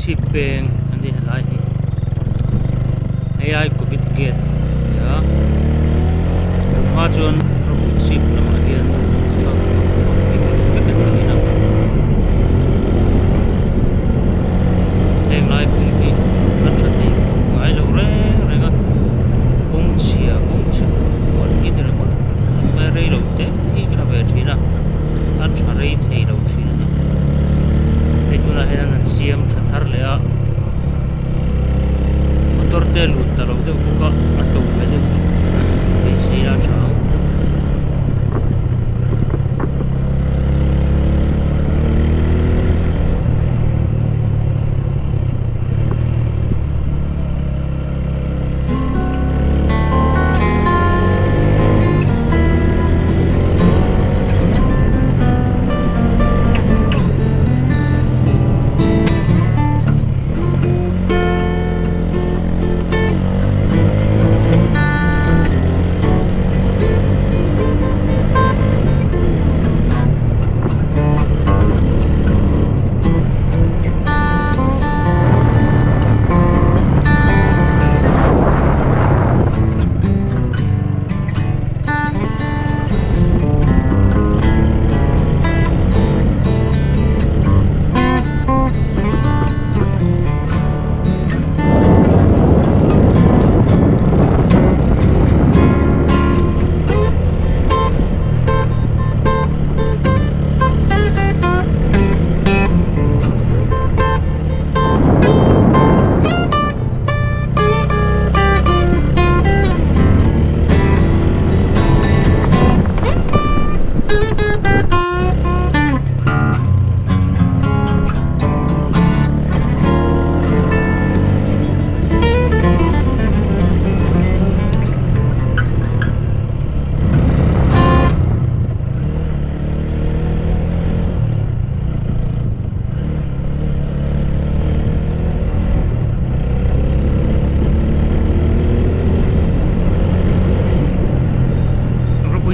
chip peng ani halai hi AI covid gate ya ma chuan robot chip lama hian heng lai kung hi an tha thei ngai lo re renga kung chia tuan hi der ma me rei lo te hi tha ve thina an tha rei thei lo thina he tuna he an siam tha thar le a motor te lut ta lo de ka ato ve de be sei ra chang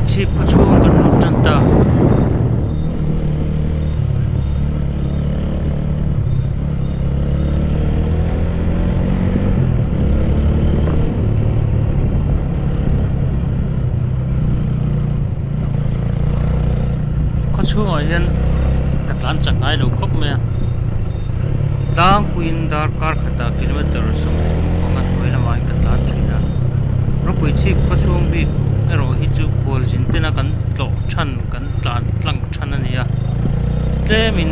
chip ko chuang kan lut tan ta ko chuang ai hian katlan changai lo khop me tang kuin dar kar khata kilometer sum anga toila mai katlan thina ro pui chip ko chuang bi ero hi chu khol jin tena kan tlo than kan tlang than ania tlemin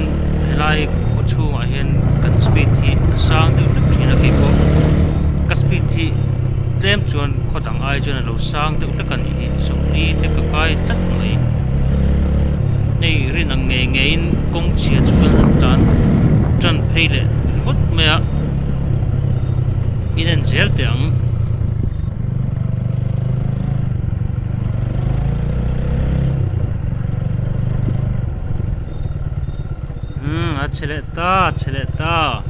helai ko chunga hian kan speed hi sang de thina ke ko ka speed hi tlem chuan khodang ai chuan lo sang de ta kan hi so ni te ka kai tak mai nei rin ang nge in kong chia chu kan tan pheile hot mea inen zer teang chele ta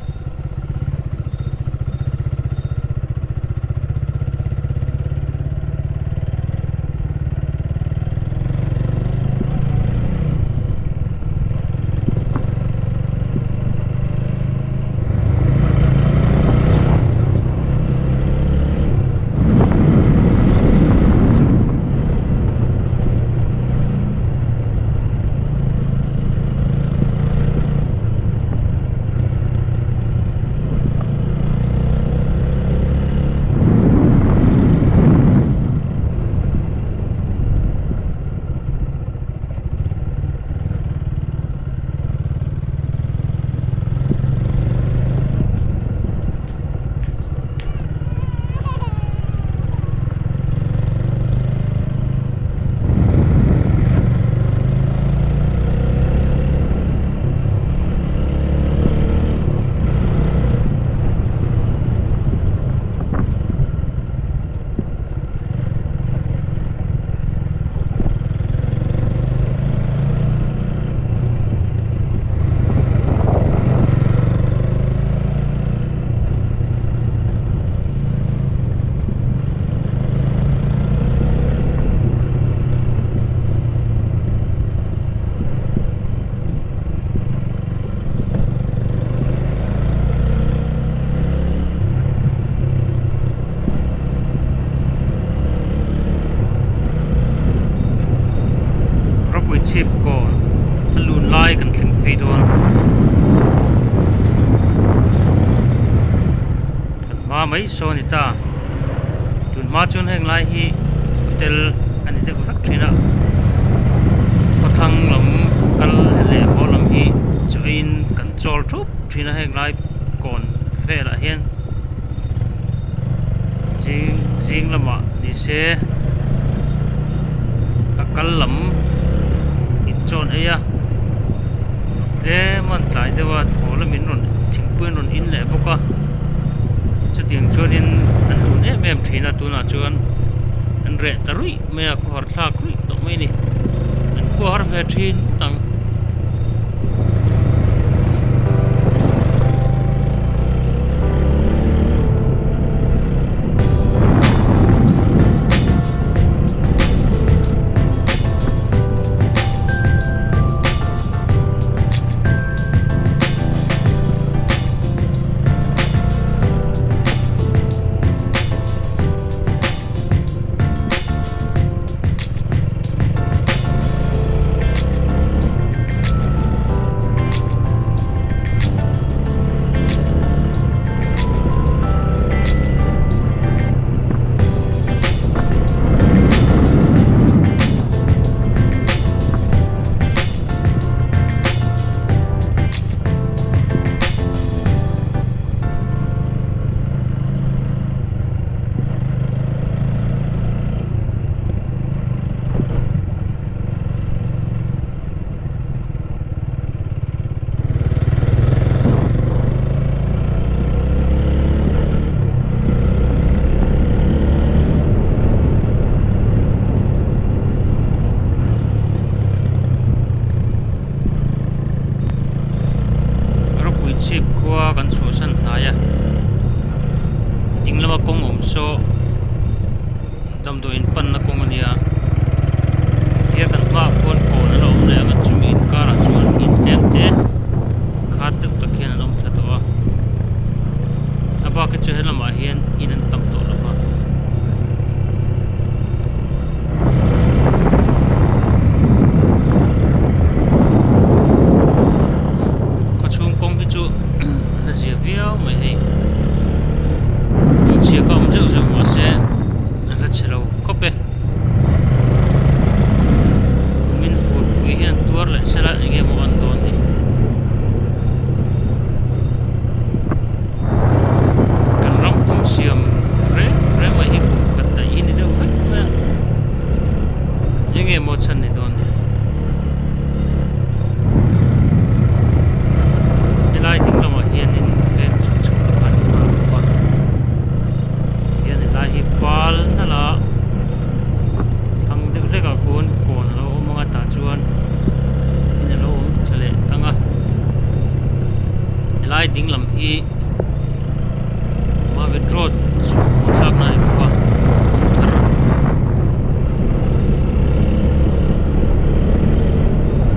phi đồn mà mấy số này ta tuần mà chun heng lai hi tel anh được phát triển ạ có thằng lắm cần lệ họ làm hi cho in control chút triển heng lai còn về lại hiền riêng là mà đi xe cần lắm ít chọn ấy à thế mà tại đâyว่าโหแล้วมินนทิ้งปืนนอินแหละพวกก็จะเตียงชวนอินอันนู้นแม่มทีน่ะตัวน่ะชวนอันเรตรุยแม่ก็หอดซากรุยตรงนี้นี่อันก็หอดเวทีตังชิบคัวกันโซสันนายะจริงแล้วว่ากงอมโซดำตัวอินปันนักกงอันเนี้ยเทียกันว่าคนโกนเราเนี่ยกันจุมีการจวนอินเต็มเตะขาดตึกตะเคียนลมชัดตัวอาบ้าก็จะเห็นละมาเฮียนอินันตั้มตัวละพะไม่ให้เชื่อก็ไม่จะรู้ว่าเสียนั่นเชื่อเราก็เป็นมินฟูดวิญญาณตัวเลยเชื่อละนี่แกมันโดนดิกันรำต้องเชื่อมเร่ไม่ให้ปุ๊บกันแต่ยินดีเดียวฟิกแม่ยังไงหมดฉันนี่โดนดิที่ไล่ทิ้งเรามาเฮียนฟัลนั่นละทางเด็กๆกับคนก่อนเรามองตาชวนนี่เราเฉลยตั้งอ่ะไล่ดิ้งลำอีมาเป็นรถของสักนายพวก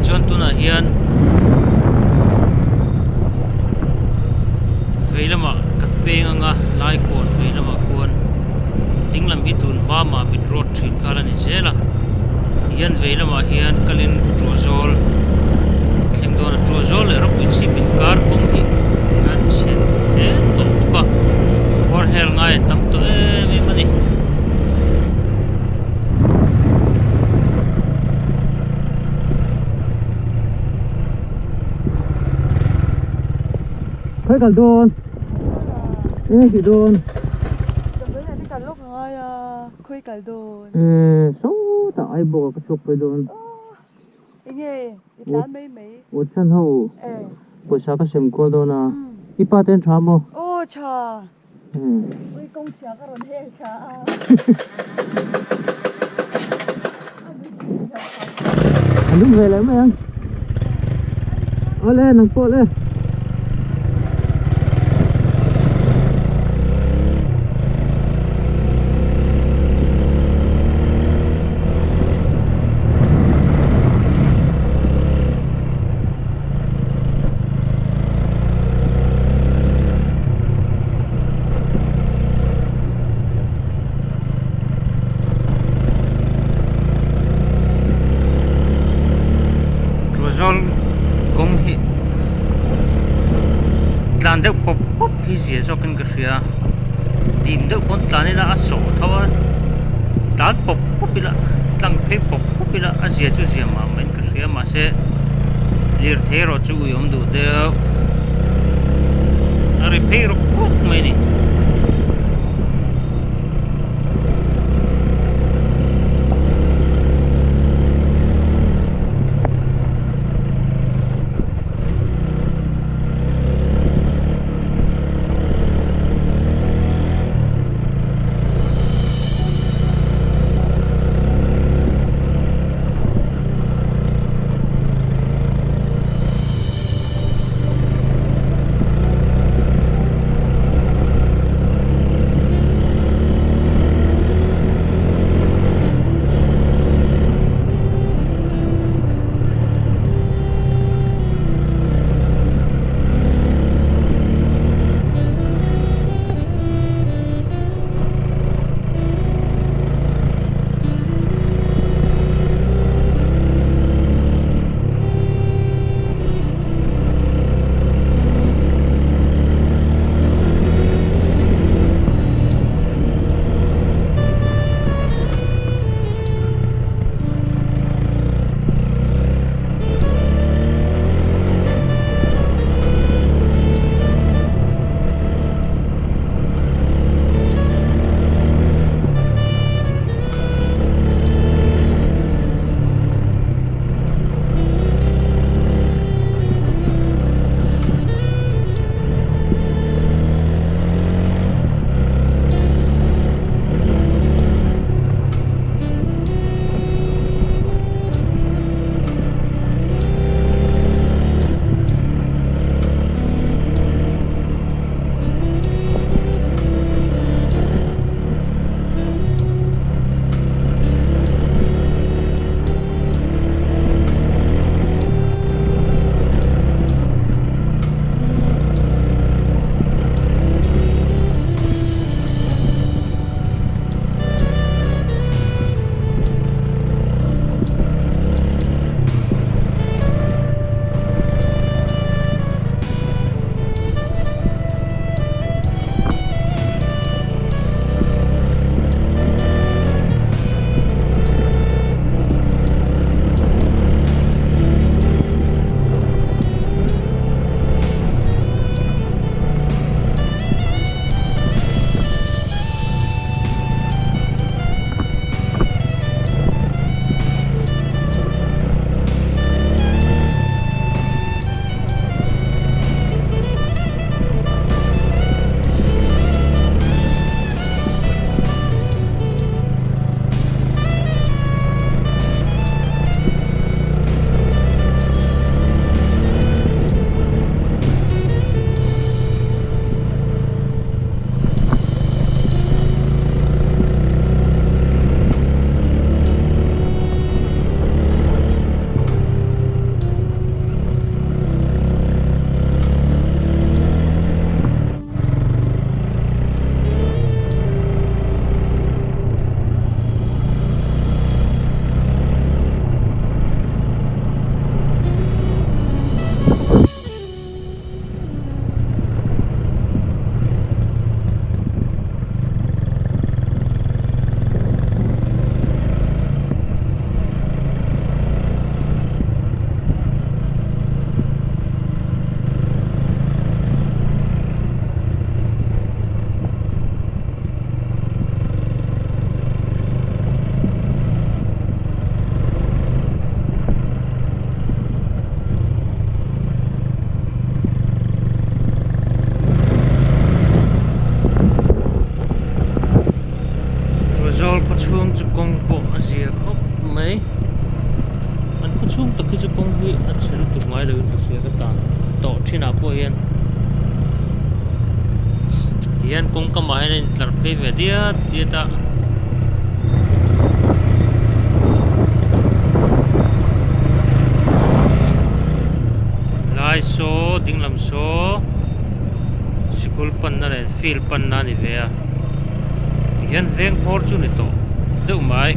จนตัวน่ะเฮียนเฟลมากัดเปงอ่ะไล่ก่อนเฟลมาก่อนดิ้งลำพิตุนบ้ามาเป็นรถทริปการนี่เสียละเฮียนเวลมาเฮียนกลินทรูโซลสิ่งโดนทรูโซลเลยรับวิชีเป็นการคงที่นั่นเช่นตัวพวกก็เฮลง่ายตั้มตัวไม่มาดิใครกันโดนกี่โดนคุยกันโดนsố tại ai bỏ cái chụpไปโดนยังไงอีสานไม่วัดฉันเขาปวดชาก็เชื่อมกูโดนอ่ะอีป้าเต้นชาโมโอ้ชาอุ้ยกงเชียก็ร้อนเฮชาอันนี้về lại mấy anh ở lên thằng cô lên Zol kong hi tlan deuh pop pop hi zia zawkin ka hria dim deuh pon tlanina a saw thawa tlan pop pop ila tlang phei pop pop ila a zia chu zia ma main ka hria ma se lir thero chu yom du de ari phei ro pop mai ni zol ko chung chu kong po azia khop mai an ko chung to ki chu kong hi a chhel tu ngai lo in sia ka ta to thina po hian kong ka mai nen tlar pe ve dia dia ta lai so dinglam so sikul pan na le fil pan na ni ve a hian veng por chu ni to deuh mai